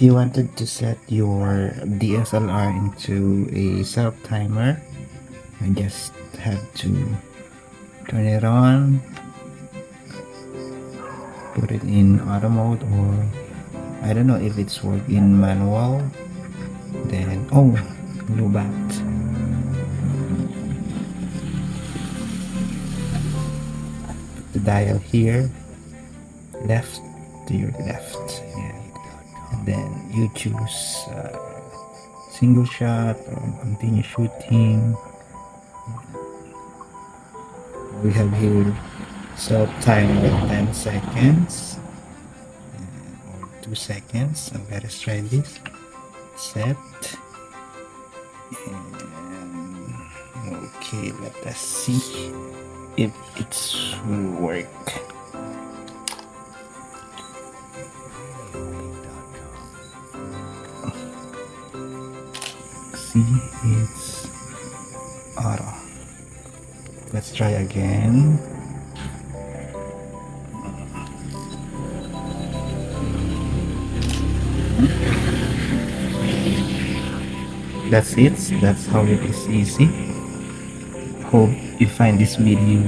you wanted to set your DSLR into a self timer, I just have to turn it on, put it in auto mode, or I don't know if it's work in manual. Then low bat. The dial here, left to your left, and then you choose single shot or continue shooting. We have here self timer 10 seconds or 2 seconds. So let us try this. Set. And okay, let us see if it's will work. See, it's auto. Let's try again. That's it. That's how it is easy. Hope you find this video